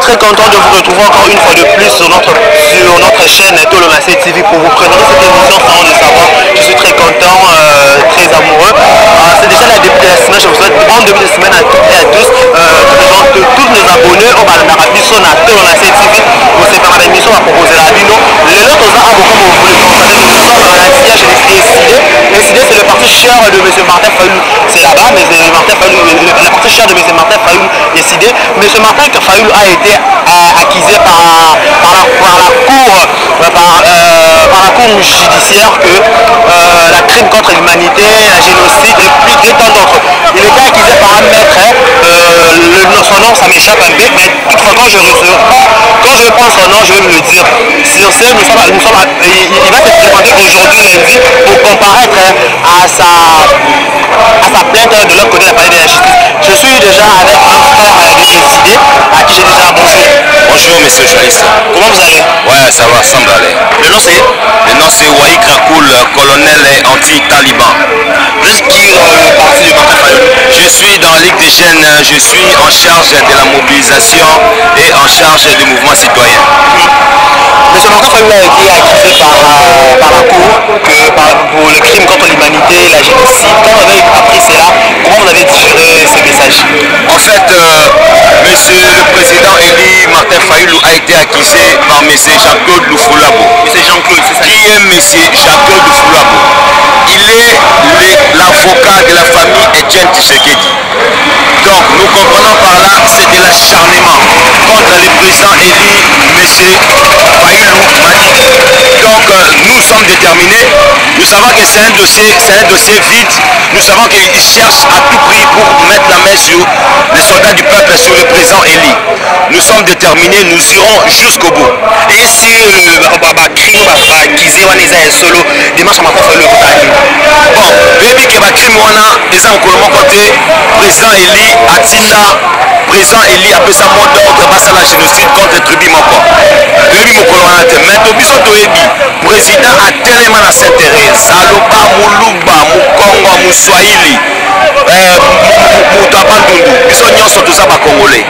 très content de vous retrouver encore une fois de plus sur notre chaîne Tolomacé TV pour vous présenter cette émission Salon de Savoir. Je suis très content, très amoureux. C'est déjà la début de la semaine, je vous souhaite bon début de semaine à toutes et à tous. Tous nos abonnés au Balanarabi sont à Tolomacé TV. Vous savez pas mal d'émissions à proposer la Bino. Les autres ont comme vous voulez constater que nous sommes à la siège des SID, c'est le parti cher de M. Martin Fayulu. C'est là-bas, mais Martin Fayulu, la partie chère de M. Martin Fayulu décidé. M. Martin Fayulu a été accusé par la cour judiciaire que la crime contre l'humanité, la génocide et tant d'autres. Il était accusé par un maître, son nom ça m'échappe un peu, mais toutefois quand je prends son nom, je vais me le dire. Sur ce, il va se présenter aujourd'hui lundi pour comparaître à sa plainte de l'autre côté de la palais de la justice. Je suis déjà avec un frère de décidé à qui j'ai déjà bonjour. Bonjour monsieur le journaliste. Comment vous allez? Ouais, ça va, semble aller. Le nom c'est? Le nom c'est Waïk Rakoul, colonel anti-taliban. Vous êtes qui dans le parti de Martin Fayulu? Je suis dans Ligue des jeunes, je suis en charge de la mobilisation et en charge du mouvement citoyen. M. Martin Fayulu a été accusé par la cour pour le crime contre l'humanité, la génocide. Quand vous avez appris cela, comment vous avez digéré ce message? En fait, monsieur le président élu Martin Fayulu a été accusé par monsieur Jean-Claude Lufulabo. Monsieur Jean-Claude, c'est ça? Qui est monsieur Jean-Claude Lufulabo? Il est l'avocat de la famille Etienne Tshisekedi. Donc nous comprenons par là, c'est de l'acharnement contre le président élu monsieur Fayulu Madi. Donc nous sommes déterminés. Nous savons que c'est un dossier vide. Nous savons qu'il cherche à tout prix pour mettre la main sur les soldats du peuple, sur le président élu. Nous sommes déterminés, nous irons jusqu'au bout. Et si crime accusé est solo, dimanche matin fait le bon, baby que ba crime wana eza okolo moko te, président élu atinda président élu apesa mot d'ordre basala génocide contre tribu moko. Toyebi mokolo wana te, mais to biso toyebi président atelema na Saint-Thérèse, aloba muluba, mukongo, muswahili, mutu abandundu, biso nyonso toza bakongolais.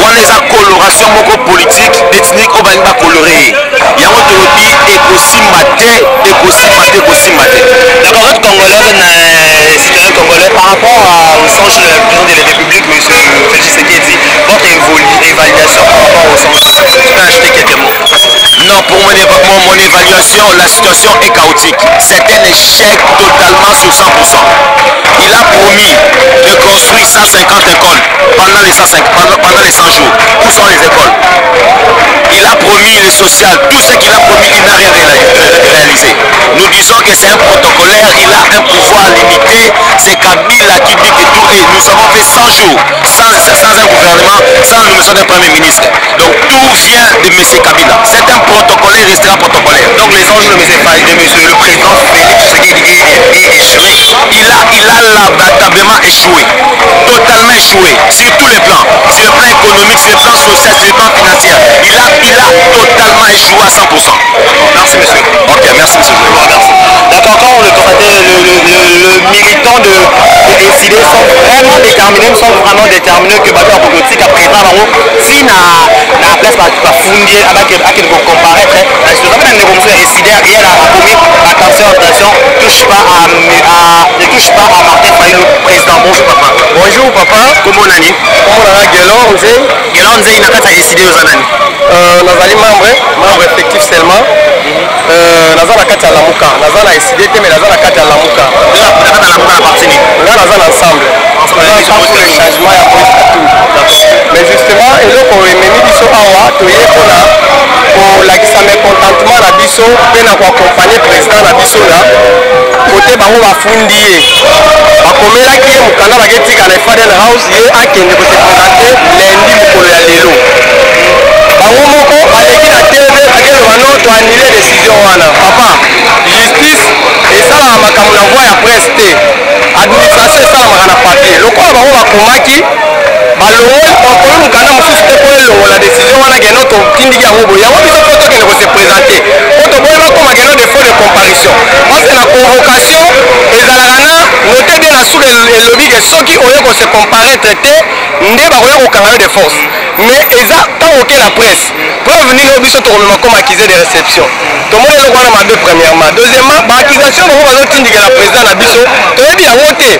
Wana eza coloration moko politique ethnique oyo balingi bakolore ye. Yango tolobi ekosimba te. D'accord, votre Congolais, citoyen congolais, par rapport au songe du président de la République, M. Félix Tshisekedi, votre évaluation par rapport au songe, tu peux ajouter quelques mots? Non, pour mon évaluation, la situation est chaotique. C'est un échec totalement sur 100%. Il a promis de construire 150 écoles pendant les 100 jours. Où sont les écoles? Il a promis le social. Tout ce qu'il a promis, il n'a rien réalisé. Nous disons que c'est un protocolaire, il a un pouvoir limité. C'est Kabila qui dit que tout est. Nous avons fait 100 jours sans un gouvernement, sans la nomination d'un premier ministre. Donc tout vient de M. Kabila. C'est un protocolaire, il restera protocolaire. Donc les enjeux de M. le président Félix Tshisekedi est échoué. Il a lamentablement échoué, totalement échoué, sur tous les plans, sur le plan économique, sur le plan social, sur le plan financier. Il a totalement échoué à 100%. Merci monsieur. Ok, merci monsieur. Merci. D'accord, quand on le constatait, le militant de SID sont vraiment déterminés que Bato Politique à présent, si la place va fonder avec vos comparaître, la situation de l'évolution SID, il y a promis, attention, ne touche pas à Martin Fayulu, président. Bonjour papa. Bonjour papa. Comment on a dit? Comment on a Gelon Nzei, il n'a pas SID aux années. Nazali membre effectif seulement. Naza na kati ya Lamuka, naza na SID te mais naza na kati ya Lamuka. Nga naza na ensemble. Pour le changement ya mais justement eloko ememi biso awa toye mpona kolakisa mécontentement na biso mpe na koakompagne président na biso na kote bango bafundi ye bakomelaki ye mokanda baketika na Faden House ye akende kosepresente lundi mokolo ya lelo. Bango moko baleki na TV bakeloba no toanile décision wana. Papa, justice esalaka makambo na voie ya presse te, administration esalamaka na papier. Lokola bango bakomaki balongoli bakomi mokanda mosusu te po elongola décision wana geno totindiki yango boye. Yango biso mpo tokende kosepresente po toboyi bakoma geno de faux de comparaison. Parce que na convocation ezalaka na note bien na suka elobi ke soki oye kose comparaître te nde bakoya kokanga yo de force. mais eza tant que la presse preuve nini biso tokomema comme accusé de réception tomoni eloko wana mabe premièrement deuxièmement baccusation bango bazotindikela président na biso toyebi yango te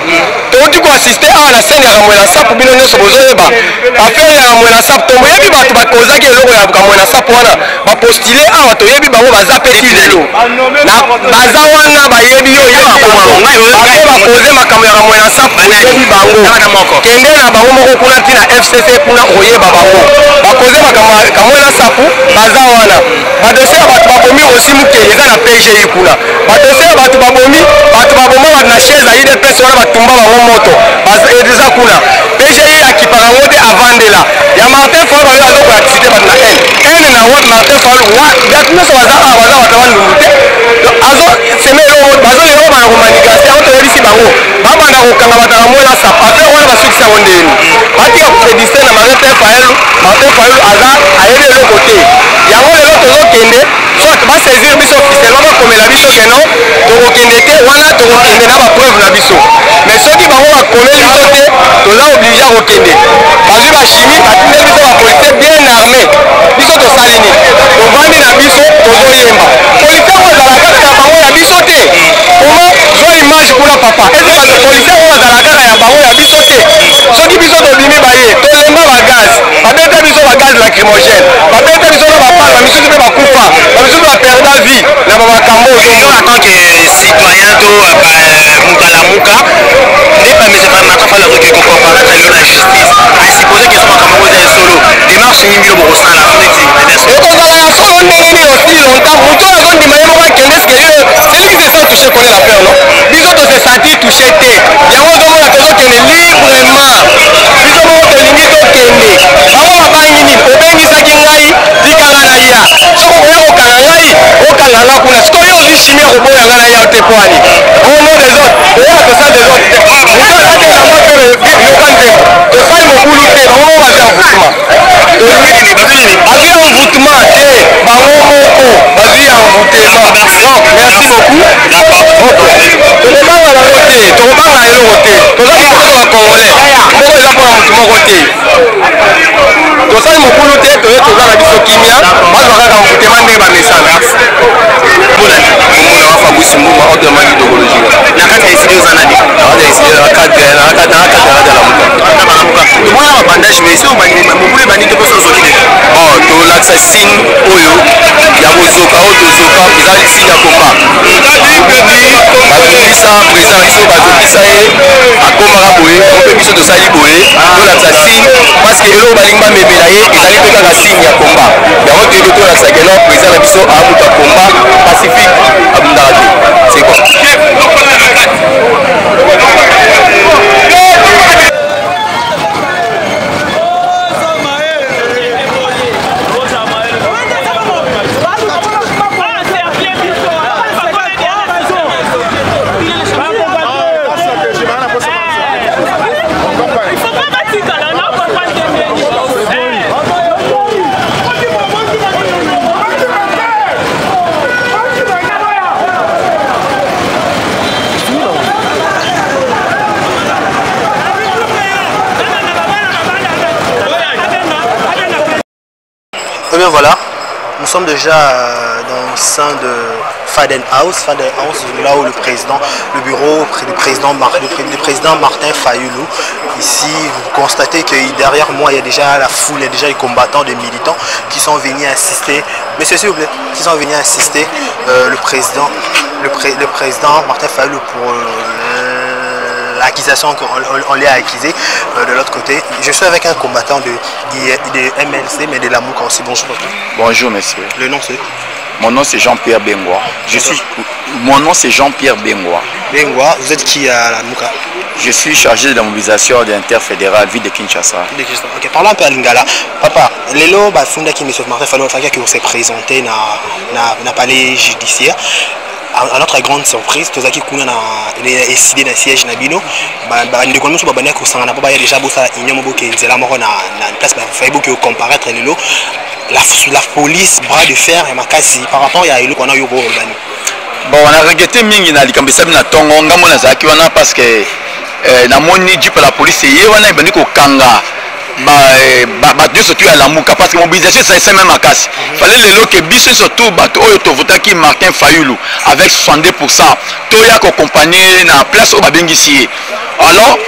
touti koassiste awa na scène ya kamwela sapu bino nyonso bozoyeba affaire ya kamwela sapu tomoyebi bato bakozaki eloko ya kamwela sapu wana bapostule awa toyebi bango baza pe ti lelo baza wana bayebi yo bakoze makambo ya kamwela sapu oyebi bango kende na bango moko kuna ntina FCC kuna oyeba bango bakoze makambo ya kamwela sapu baza wana badosie ya bato babomi osi mukeli eza na PGI kuna badosie ya bato babomi bato baboma bato na chaise ya UDPS wana batumba bango moto eza kuna PGI akipaka yango te avandela ya Martin Fayulu bayo azokoakisite bato na ene na wa Martin Fayulu bato nyonso baza awa baza bato bandundu te azoseme eloko bazolelo bana komanigase yango toyebisi bango babanda kokanga bato ya kamwela sapu affaire wana basukisi yango ndeni batika koprediste na Martin Fayulu aza ayebi eloko te yango lelo tozokende soit basaisir biso officiellement bakomela biso keno tokokende te wana tokokende na bapreuve na biso mais soki bango bakomeli biso te toza oblige kokende bazwi bachimi batindeli biso bapolisier bien armé biso tosali nini tovandi na biso tozoyemba polisier oyo azala kaka ya bango ya biso te koma zwa image kuna papa eza polisier oyo azala kaka ya bango ya biso te soki biso tobimi baye tolemba bagaz babeta biso bagaz lacrymogène babeta biso na bapale bamisusu mpe bakufa bamisusu baperda vie na bamakambo yo en tant que citoyen to mukalamuka nde bamesaka matafala azoki kokomparaître yo na justice asupose ke so makambo oza esolo démarche nini bino bokosala neti ekozala ya solo ndenge nini aussi longtemps moto azondima ye moko akende celui qui se sent touché connaît l'affaire non biso tose sentir touché te yango ozomona tozokende librement biso moko tolingi tokende bango babangi nini obengisaki ngai tikanga na ya soko oya kokanga ngai okanga nga kuna sikoyo ozwi chimie koboya nga na ya te poani au nom des autres oya tosala des autres te moto atelango te yoka nzembo tosali mokulu te bango moko bazwi envoûtement bazwi envoûtement te bango moko bazwi envoûtement merci beaucoup tokobanga nango te tokobanga eloko te toza biso bakongolais moko eza mpona motu moko te tosali mokulu te toye toza na biso kimia bazwa kaka envoûtement ndenge bamesana omona wafabusi mbuma ordement d'idéologie na kati ya esili oza nani tomona babandage mais so mokulu ebandi te poso ozoki te tolakisa signe oyo ya kozoka oyo tozoka eza signe ya komba bazokisa président biso bazokisa ye akomaka boye mpe biso tosali boye tolakisa signe parce que eloko balingi bamemela ye ezali mpe kaka signe ya komba yango toyebi tolakisa keno président na biso amuta komba pacifique abundaka te c'est quoi bien voilà, nous sommes déjà dans le sein de Faden House, là où le président, le bureau du président Martin Fayulu. Ici, vous constatez que derrière moi, il y a déjà la foule, il y a déjà les combattants, des militants qui sont venus assister. Monsieur, s'il vous plaît, qui sont venus assister le président Martin Fayulu pour l'accusation qu'on lui a accusé de l'autre côté. Je suis avec un combattant de MLC, mais de la Mouka aussi. Bonjour. Bonjour, monsieur. Le nom c'est? Mon nom c'est Jean-Pierre Bengoa. Mon nom c'est Jean-Pierre Bengoa. Bengoa, vous êtes qui à la Mouka? Je suis chargé de la mobilisation de l'interfédéral ville de Kinshasa. Ok, parlons un peu à Lingala. Papa, Lelo, Funda qui M. Martin Fayulu qui s'est présenté dans le palais judiciaire. À notre grande surprise, Tozaki Kuna a décidé d'un siège Nabino. Nous connaissons pas bien que ça n'a pas déjà bossé à Ignomo qui est là mort na place Facebook qui comparaître Lelo. La police bras de fer et makasi par rapport à Lelo qu'on a eu au Bani. Bon, on a regretté mingi na likambisa na tongo ngamona zaki wana parce que na moni jipe la police ye wana ibandi ko kanga bato surtout à Lamuka parce que mobilisation c'est même à casse. Fallait les lots que biso surtout bato oyo votaki Martin Fayulu avec 62%. Toya ko accompagner na place au babengisi. Alors,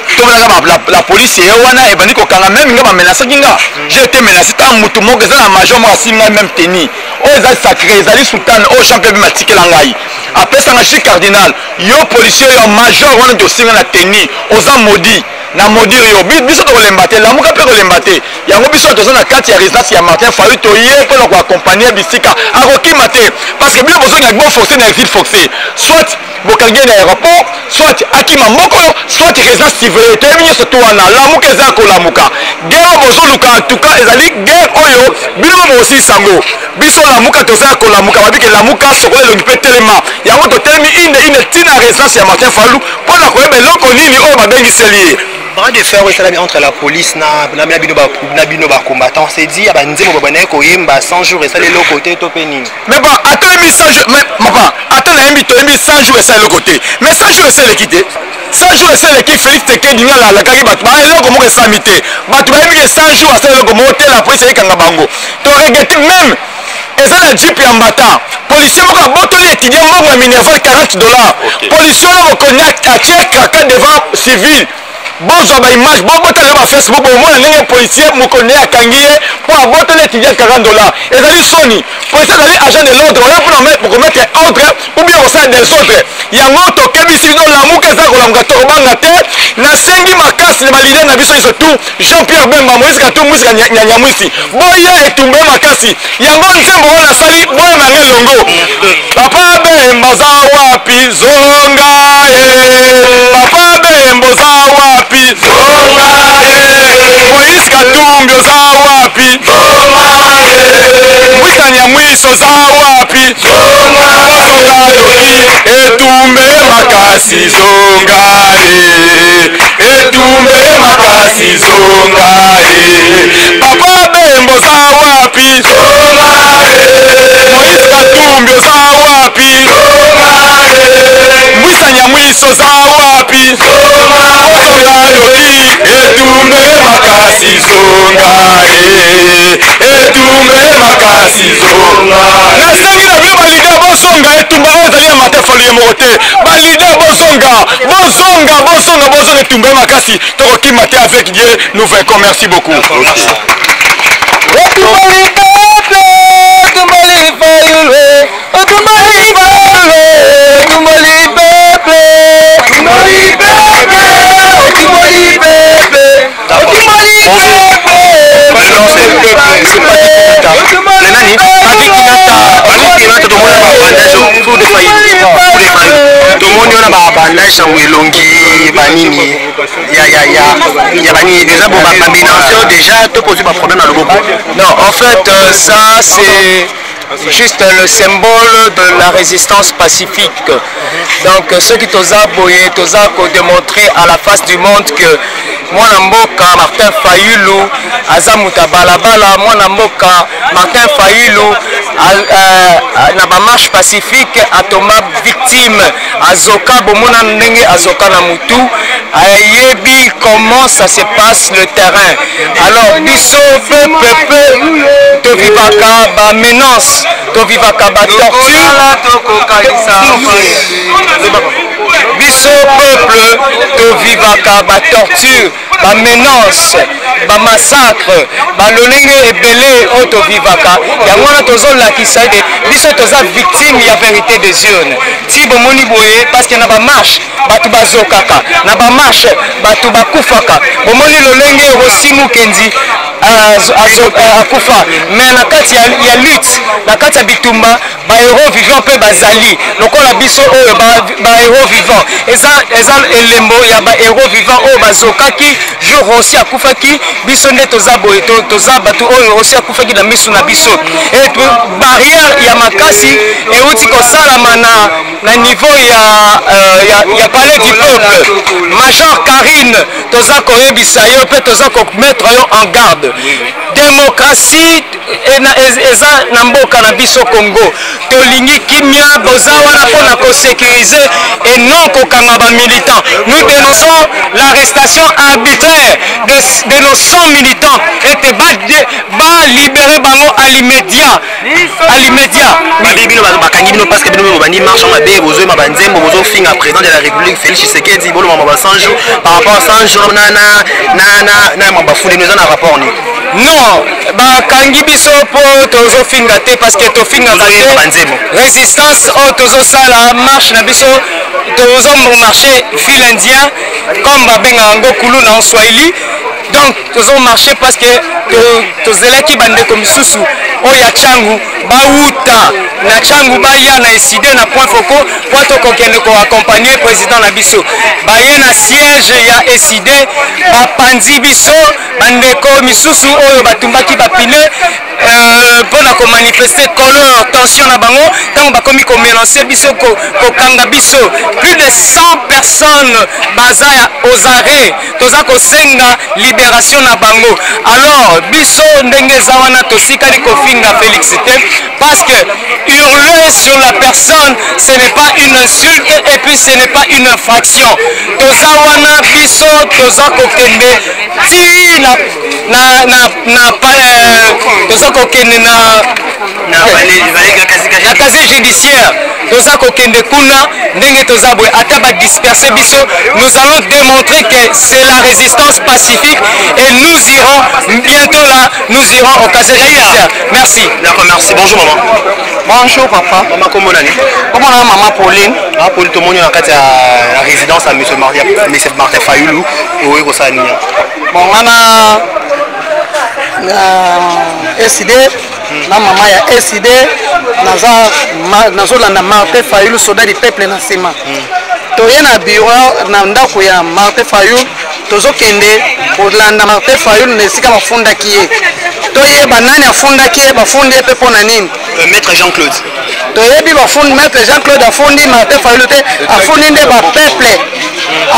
la police est wana et bandi ko kanga même nga ba menacer kinga. J'ai été menacé tant mutu moko za na major mo asinga même teni. O za sacré, ezali sultan o champion matike la ngai. Après ça na chic cardinal, yo policier yo major wana to singa na teni, oza maudit. Na maudit yo biso to lembate, la muka pe ko lembate. Yango biso to za na kati ya résidence ya Martin Fayulu to yé pour ko accompagner bisika. Akoki mate parce que bien besoin ya bon forcer na exil forcé. Soit bokangi na aéroport, soit akima moko, soit résidence civile. Terminé ce tour na la muka za ko la muka. Guerre bozo luka en tout cas ezali guerre oyo bino mo aussi sango. Biso la muka to za ko la muka babike la muka sokole lo ngipé telema. Yango to termi ine tina résidence ya Martin Fayulu pour na koyeba eloko nini oyo babengi selier. Bras de fer entre la police na bino ba combattant c'est dit aba nzemo babana ko yemba 100 jours et ça les côté to penini. Mais bon, attends mi 100 jours mais papa, attends na yembi to yembi 100 jours et ça le côté. Mais 100 jours et ça l'équité. 100 jours et ça l'équipe Félix Tshisekedi ngala la kaki batba eloko moko samité. Batba yembi 100 jours ça eloko motel la police ekanga bango. To regrette même et ça la jeep ya mbata. Policier moko botoli étudiant moko minerval $40. Policier moko cognac à tiers craquant devant civil. Bonjour ma image, bon botal sur Facebook, bon moi les policiers me connaissent à Kangié pour aboter les étudiants $40. Et ça dit Sony, policier d'aller agent de l'ordre, on pour mettre ordre ou bien au sein des autres. Il y a un autre qui est ici dans la mouque ça qu'on a gâteau bangate, na sengi makas les malidés na biso surtout Jean-Pierre Bemba Moïse Katou Moïse Nyanyamwisi. Boya et tombé makasi. Il y a un nzembo na sali boya na longo. Papa Bemba za wapi zonga Papa Bemba za wapi Moïse Katumbi oza wapi Moïse Nyamwiso oza wapi etumbe makasi zonga etumbe makasi zonga Papa Bemba oza wapi Moïse Katumbi oza wapi Moïse Nyamwiso oza wapi etumbe makasi zonga etumbe makasi zonga nasengi na bino balida bozonga etumba oyo ezali ya Martin Fayulu moko te balida bozonga etumbe makasi tokokima te avec Dieu nous vaincons merci beaucoup Non, en fait, ça c'est juste le symbole de la résistance pacifique. Donc ceux qui t'osent boyer, t'osent démontrer à la face du monde que moi Mboka Martin Fayulu Azamuta Balabala, moi Mboka Martin Fayulu na ba marche pacifique à Thomas victime Azoka Bomona Ndenge Azoka na Mutu ayebi comment ça se passe le terrain. Alors biso peuple to vivaka ba menace to vivaka ba torture biso peuple to vivaka ba torture ba menace ba massacre ba lolenge ebele o to vivaka yango na tozolakisa ete biso toza victime ya vérité des urnes ti bomoni boye parce que na ba marche batu bazokaka na ba marche batu bakufaka bomoni lolenge Rosimu Kendi akufa mais na kati ya lutte na kati ya bitumba ba héros vivants pe bazali lokola biso oyo ba héros vivants eza elembo ya ba héros vivants oyo bazokaki jour aussi akufaki biso nde toza boye toza batu oyo aussi akufaki na misu na biso et barrière ya makasi euti kosalama na niveau ya palais du peuple Major Karine toza koyebisa yo pe toza ko mettre yo en garde démocratie eza na mboka na biso Congo tolingi kimia Ozawana pour la sécuriser et non Kokangaba militants. Nous dénonçons l'arrestation arbitraire de nos 100 militants et te va libérer Bango à l'immédiat. Parce que nous avons marche en abé, vous avez un président de la République, Félix Tshisekedi, vous avez 100 jours. Par rapport à 100 jours, nous avons un rapport. Non, Kangi biso pour tozo fingate parce que to fingate résistance au tozo sala marche na biso tozo marché fil indien comme babenga ngo kulu na Swahili. Donc tozo marché parce que tozelaki bande comme susu oya changu bauta na changu baya na décidé na point focaux pour to kokende ko accompagner président na biso baye na siège ya décidé ba panzi biso bande ko misusu oyo batumbaki bapine pour ko manifester colère tension na bango tant bakomi ko mélancer biso ko kanga biso plus de 100 personnes bazaya aux arrêts toza ko senga libération na bango. Alors biso ndenge zawana tosikali ko finga Félix parce que hurler sur la personne ce n'est pas une insulte et puis ce n'est pas une infraction. Tozawana biso toza ko kende ti toza ko kende na casier judiciaire toza ko kende kuna ndenge toza boy ata ba disperser biso. Nous allons démontrer que c'est la résistance pacifique et nous irons bientôt là, nous irons au casier judiciaire. Merci. D'accord, merci. Bonjour maman. Bonjour papa. Maman comment on est? Comment on a maman Pauline? Ah Pauline, tout le monde est à la résidence à monsieur Martin Fayoulou au Rosania. Bon, on a SID, na maman ya SID, nazolanda Martin Fayoulou soldat du peuple na sima. Toye na bureau na ndako ya Martin Fayoulou tozokende kolanda Martin Fayoulou na esika bafundaki ye. Toyeba nani afundaki ye bafundi ye mpe mpona nini? Maître Jean-Claude. Toyebi bafundi Maître Jean-Claude afundi Martin Fayoulou te afundi nde bapeuple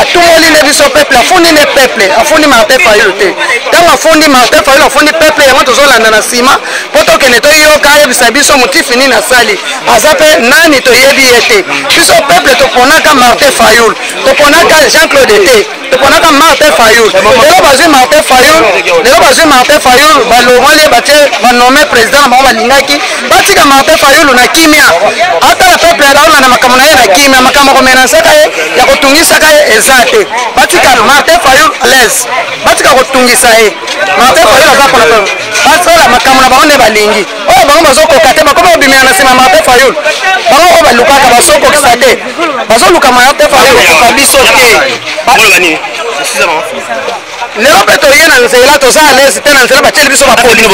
atumoli nde biso peuple afundi nde peuple afundi Martin Fayoulou te. Ntango afundi Martin Fayoulou afundi peuple yango tozolanda na nsima mpo tokende toyoka ayebisa biso motifi nini asali aza mpe nani toyebi ye te. Biso peuple toponaka Martin Fayoulou toponaka Jean-Claude te toponaka Martin Fayoulou. Lelo bazwi Martin Fayoulou balongoli batie banome président na bango balingaki batika Martin Fayoulou na kimia ata la peuple alaolanda makambo na ye na kimia makambo komenasaka ye ya kotungisaka ye eza te batika Martin Fayoulou les batika kotungisa ye Martin Fayoulou aza mpona basala makambo na bango nde balingi oyo bango bazokoka te bakoma kobimela na nsima Martin Fayoulou bango oyo balukaka bazokokisa te bazoluka Martin Fayoulou kokoka biso te lelo mpe toye na nzela toza alesi te na nzela batieli biso bafingi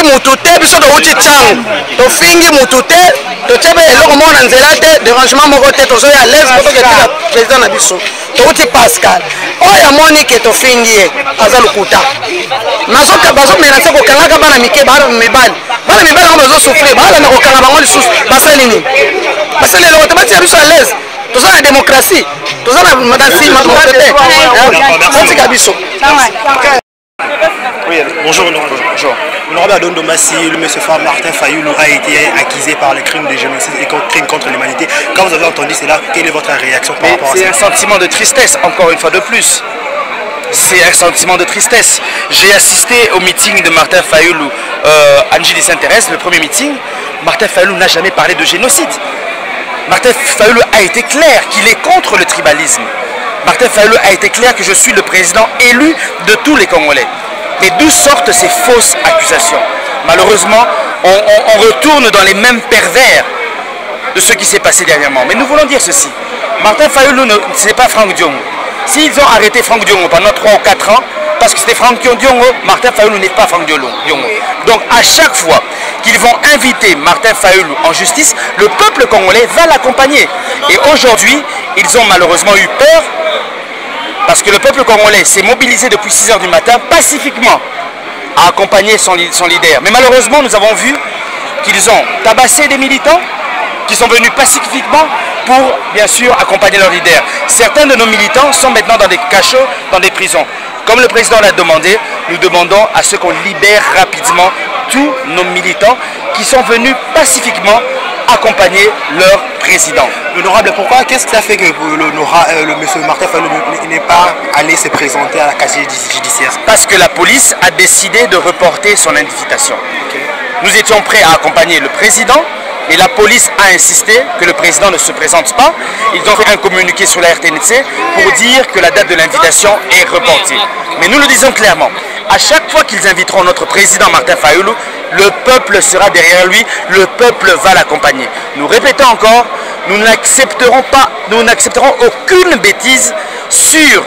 mutu te biso touti ntango tofingi mutu te totie mpe eloko moko na nzela te dérangement moko te tozoya alesi po toketika président na biso touti Pascal oyo amoni ke tofingi ye aza lokuta bazomenase kokangaka bana mike mibali yango bazosouffrir balanda kokanga bango lisusu basali nini basali eloko te batia biso alesi toza na démocratie toza na nsima totika biso. Oui, bonjour. Honorable Adondo Massi, le monsieur Fort Martin Fayoulou a été accusé par les crimes de génocide et crimes contre l'humanité. Quand vous avez entendu cela, quelle est votre réaction par rapport à ça? C'est un sentiment de tristesse, encore une fois de plus. C'est un sentiment de tristesse. J'ai assisté au meeting de Martin Fayoulou, Angie Saint-Thérèse, le premier meeting. Martin Fayoulou n'a jamais parlé de génocide. Martin Fayoulou a été clair qu'il est contre le tribalisme. Martin Fayoulou a été clair que je suis le président élu de tous les Congolais. Mais d'où sortent ces fausses accusations? Malheureusement, on retourne dans les mêmes pervers de ce qui s'est passé dernièrement. Mais nous voulons dire ceci. Martin Fayoulou, ce n'est pas Franck Diongo. S'ils ont arrêté Franck Diongo pendant 3 ou 4 ans, parce que c'était Franck Diongo, Martin Fayoulou n'est pas Franck Diongo. Donc à chaque fois qu'ils vont inviter Martin Fayoulou en justice, le peuple congolais va l'accompagner. Et aujourd'hui, ils ont malheureusement eu peur, parce que le peuple congolais s'est mobilisé depuis 6 h du matin, pacifiquement, à accompagner son leader. Mais malheureusement, nous avons vu qu'ils ont tabassé des militants, qui sont venus pacifiquement pour, bien sûr, accompagner leur leader. Certains de nos militants sont maintenant dans des cachots, dans des prisons. Comme le président l'a demandé, nous demandons à ce qu'on libère rapidement tous nos militants qui sont venus pacifiquement accompagner leur président. Honorable, pourquoi, qu'est-ce que ça fait que le monsieur Martin Fayulu n'est pas allé se présenter à la casier judiciaire? Parce que la police a décidé de reporter son invitation. Okay. Nous étions prêts à accompagner le président, mais la police a insisté que le président ne se présente pas. Ils ont fait un communiqué sur la RTNC pour dire que la date de l'invitation est reportée. Mais nous le disons clairement, à chaque fois qu'ils inviteront notre président Martin Fayulu, le peuple sera derrière lui, le peuple va l'accompagner. Nous répétons encore, nous n'accepterons aucune bêtise sur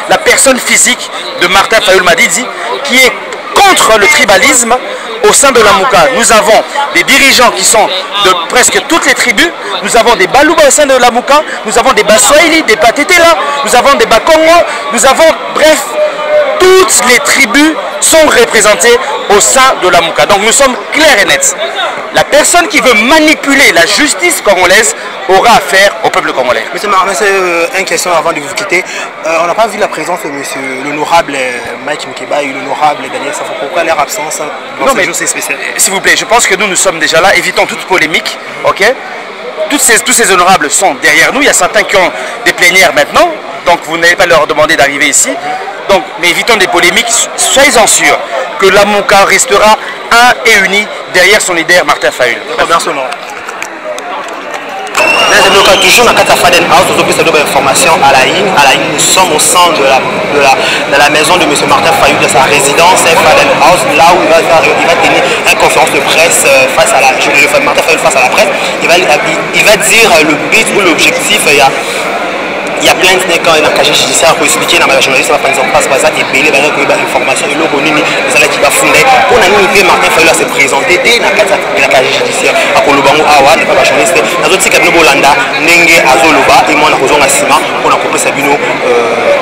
la personne physique de Martin Fayulu Madidi qui est contre le tribalisme au sein de la Mouka. Nous avons des dirigeants qui sont de presque toutes les tribus, nous avons des Balouba au sein de la Mouka, nous avons des Baswahili, des Patetela, nous avons des Bakongo, nous avons, bref, toutes les tribus sont représentées au sein de la Mouka. Donc nous sommes clairs et nets. La personne qui veut manipuler la justice congolaise aura affaire au peuple congolais. Monsieur Martin, c'est une question avant de vous quitter. On n'a pas vu la présence de monsieur l'honorable Mike Mukeba et l'honorable Daniel Safo. Pourquoi leur absence dans ce jour c'est spécial? S'il vous plaît, je pense que nous sommes déjà là. Évitons toute polémique. Okay? Tous ces honorables sont derrière nous. Il y a certains qui ont des plénières maintenant. Donc vous n'allez pas leur demander d'arriver ici. Donc, mais évitons des polémiques. Soyez-en sûrs que la Mouka restera un et uni derrière son leader Martin Fayulu. Merci. Toujours dans la Faden House, nous avons des informations à la IN. Nous sommes au centre de la maison de M. Martin Fayulu, de sa résidence Faden House, là où il va tenir une conférence de presse face à Martin Fayulu face à la presse. Il va dire le but ou l'objectif. Il y a plein de gens quand il y a un casier judiciaire pour expliquer dans la journaliste par exemple passe par ça et payer les informations et l'eau nini les allez qui va fonder pour la nuit Martin Fayulu se présenter dès la casier judiciaire à Kolobango awa n'est pas la journaliste dans d'autres cas de Bolanda Nenge Azoluba et moi on a besoin d'Assima pour couper Sabino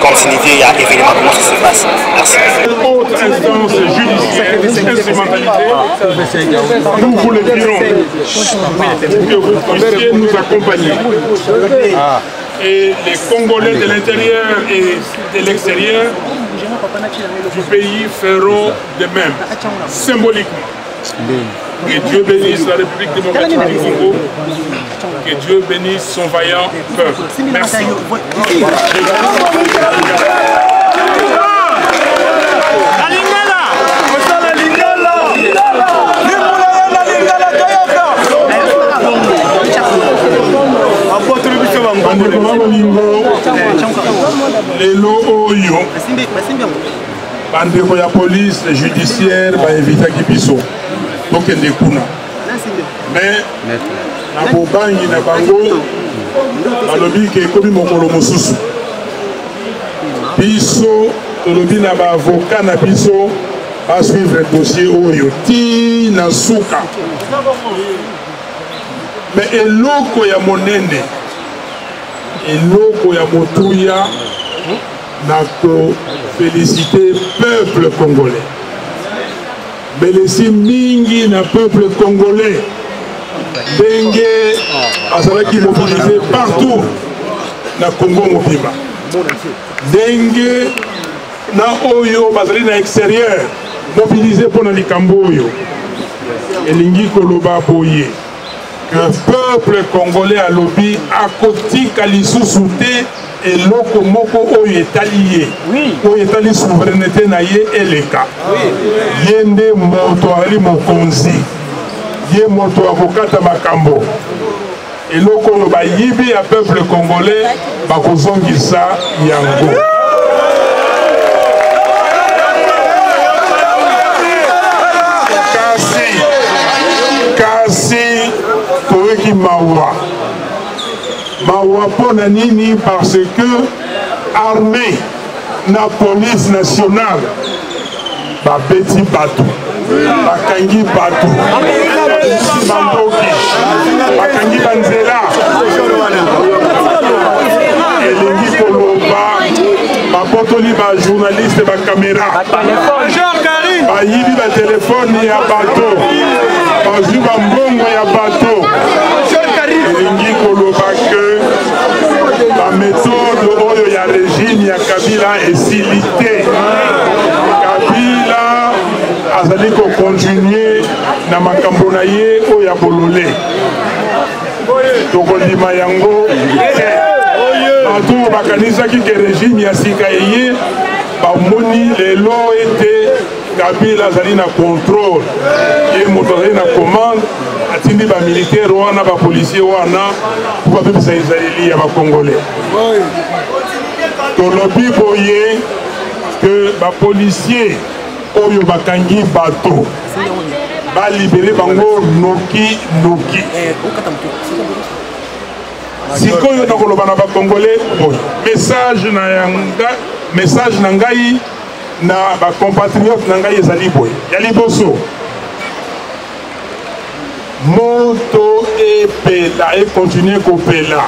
continuité il y a événement comment ça se passe. Merci. Autre instance judiciaire instrumentalité nous vous le dirons pour que vous puissiez nous accompagner. Et les Congolais de l'intérieur et de l'extérieur du pays feront de même, symboliquement. Que Dieu bénisse la République démocratique du Congo, que Dieu bénisse son vaillant peuple. Merci. lelo oyo bandeko ya police judiciaire bainvitaki biso tokende kuna mais na bobangi na bango balobi ke ekomi mokolo mosusu biso tolobi na baavocat na biso basuivre dossier oyo ti na suka mais eloko ya monene eloko ya motuya na ko féliciter peuple congolais belesi mingi na peuple congolais ndenge azalaki mobilisé partout na Congo mobimba ndenge na oyo bazali na extérieur mobilisé mpona likambo oyo elingi koloba boye que peuple congolais alobi akotika lisusu te eloko moko oyo etali ye oyo etali souveraineté na ye eleka ye nde moto azali mokonzi ye moto akokata makambo eloko oyo bayibi ya peuple congolais bakozongisa yango kasi toyoki mawa mpona nini parce que armée na police nationale babeti bato bakangi bato bamboki bakangi banzela elingi koloba babotoli bajournaliste bakamera bayibi batelefone ya bato bazwi bambongo ya bato elingi koloba ke baméthode oyo ya régime ya Kabila esili te Kabila azali kocontinue Bololé. Tokolima yango. Bato bakanisaki ke régime ya sika eye bamoni lelo ete Kabila azali na contrôle ye moto azali na commande atindi bamilitaire wana bapolisier wana po bapepesa ezaleli ya bakongolais. Tolobi boye ke bapolisier oyo bakangi bato balibere bango noki noki. Sikoyo nakoloba na bakongolais boye message na ngai na bacompatriote na ngai ezali boye ya liboso moto epela ekontinue kopela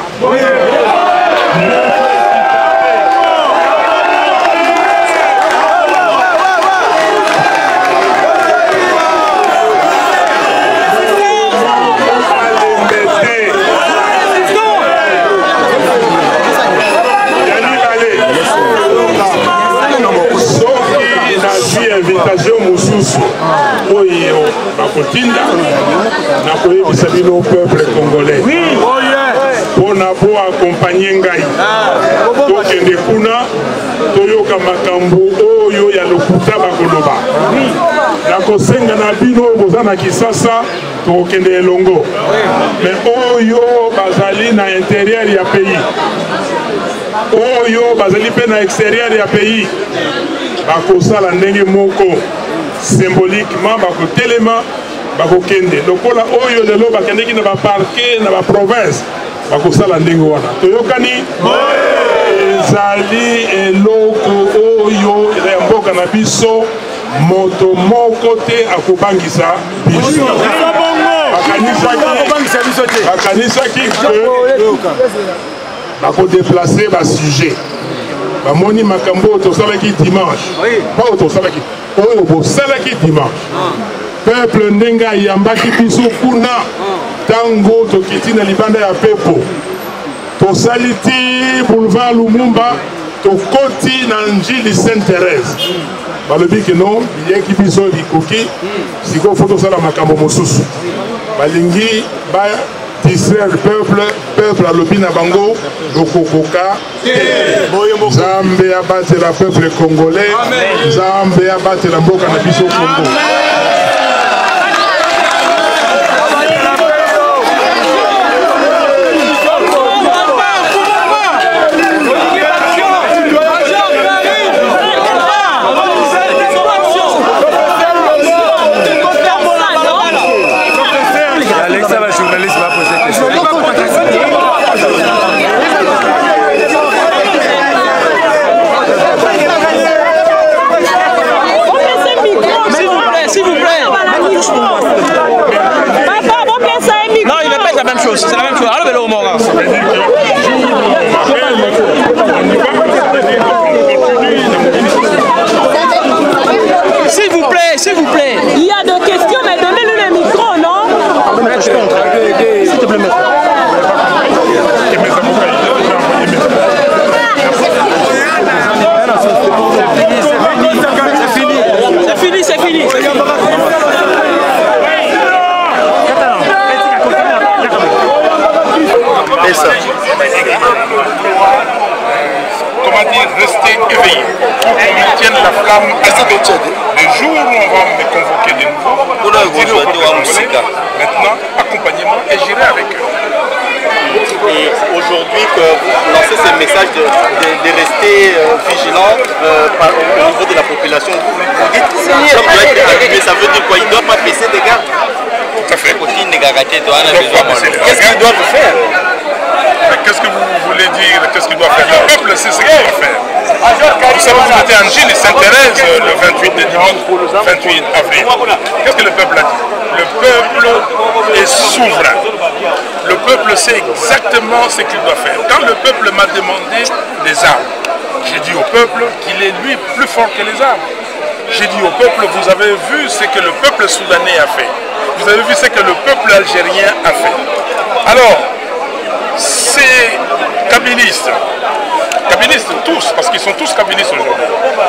invitation mosusu oyo bakotinda na koyebisa bino peuple congolais mpona po akompagne ngai tokende kuna toyoka makambo oyo ya lokuta bakoloba nakosenga na bino boza na Kisasa tokokende elongo mais oyo bazali na intérieur ya pays oyo bazali mpe na extérieur ya pays bakosala ndenge moko symboliquement bakotelema bakokende lokola oyo lelo bakendeki na baparke na baprovince bakosala ndenge wana toyokani ezali eloko oyo ya mboka na biso moto moko te akobangisa biso bakanisaki bakodeplace basujet bamoni makambo oyo tosalaki dimanche pa oyo tosalaki oyo bosalaki dimanche peuple ndenge ayambaki biso kuna ntango tokiti na libanda ya pepo tosali ti boulevard Lumumba tokoti na njili Sainte Thérèse balobi ke non biyeki biso bikoki sikoyo fo tosala makambo mosusu balingi distraire peuple alobi na bango bokokoka Nzambe abatela peuple congolais Nzambe abatela mboka na biso Congo. C'est la même chose. Allez, vélo, Mora. S'il vous plaît, s'il vous plaît. Il y a des questions, mais donnez-lui le micro, non? S'il te plaît, maître. C'est fini, c'est fini. Comment dire, rester éveillé. On maintienne la flamme assez de le jour où on va me convoquer de nouveau, maintenant, accompagnement et j'irai avec eux. Et aujourd'hui, que vous lancez ce message de rester vigilant au niveau de la population, vous dites que ça veut dire quoi? Il ne doit pas baisser des gardes. Tout à fait. Qu'est-ce qu'ils doivent faire? Qu'est-ce que vous voulez dire? Qu'est-ce qu'il doit faire? Le peuple sait ce qu'il doit faire. Vous savez, vous étiez en Gilles Sainte-Thérèse le 28 avril. Qu'est-ce que le peuple a dit? Le peuple est souverain. Le peuple sait exactement ce qu'il doit faire. Quand le peuple m'a demandé des armes, j'ai dit au peuple qu'il est lui plus fort que les armes. J'ai dit au peuple, vous avez vu ce que le peuple soudanais a fait. Vous avez vu ce que le peuple algérien a fait. Alors, ces kabylistes kabylistes tous, parce qu'ils sont tous kabylistes aujourd'hui,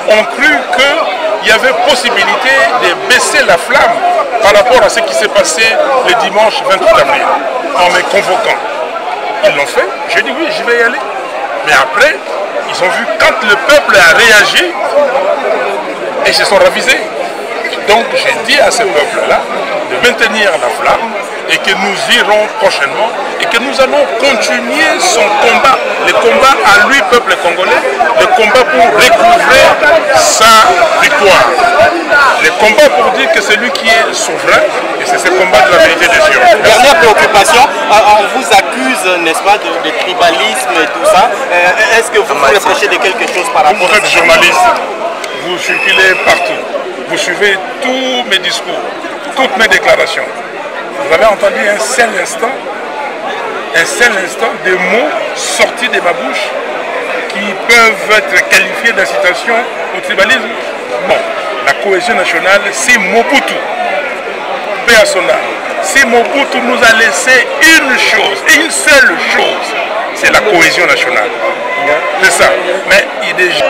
ont cru qu'il y avait possibilité de baisser la flamme par rapport à ce qui s'est passé le dimanche 28 avril, en me convoquant. Ils l'ont fait, j'ai dit oui, je vais y aller. Mais après, ils ont vu quand le peuple a réagi, et se sont ravisés. Donc j'ai dit à ce peuple-là de maintenir la flamme et que nous irons prochainement et que nous allons continuer son combat, le combat à lui, peuple congolais, le combat pour recouvrer sa victoire, le combat pour dire que c'est lui qui est souverain et c'est ce combat de la vérité des cieux. Dernière préoccupation, on vous accuse, n'est-ce pas, de tribalisme et tout ça. Est-ce que vous réfléchissez de quelque chose par rapport à ça? Vous êtes journaliste, vous circulez partout, vous suivez tous mes discours, toutes mes déclarations. Vous avez entendu un seul instant des mots sortis de ma bouche qui peuvent être qualifiés d'incitation au tribalisme. Bon, la cohésion nationale, c'est Mobutu, paix à son âme. C'est Mobutu nous a laissé une chose, et une seule chose, c'est la cohésion nationale. C'est ça. Mais il est déjà...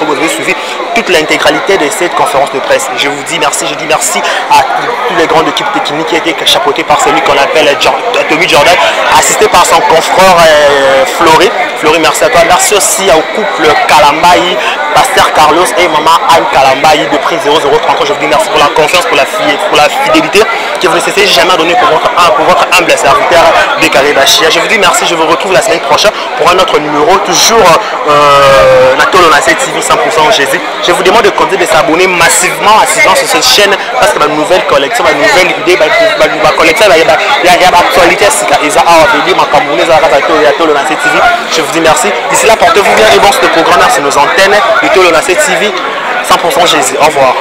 Vous avez suivi toute l'intégralité de cette conférence de presse. Je vous dis merci, je dis merci à toutes les grandes équipes techniques qui étaient chapeautées par celui qu'on appelle Tommy Jordan, assisté par son confrère Flory. Flory, merci à toi. Merci aussi au couple Kalambayi, Pasteur Carlos et maman Anne Kalambayi de prix 0033. Je vous dis merci pour la confiance, pour la fidélité que vous ne cessez jamais à donner pour votre humble serviteur Décalé Bachia. Je vous dis merci, je vous retrouve la semaine prochaine pour un autre numéro, toujours Natolo Nassé TV 100% Jésus. Je vous demande de continuer de s'abonner massivement sur cette chaîne parce que ma nouvelle collection, ma nouvelle idée, ma collection, il y a l'actualité, je vous dis merci. D'ici là, portez-vous bien et bon sur le programme, sur nos antennes, Natolo Nassé TV 100% Jésus. Au revoir.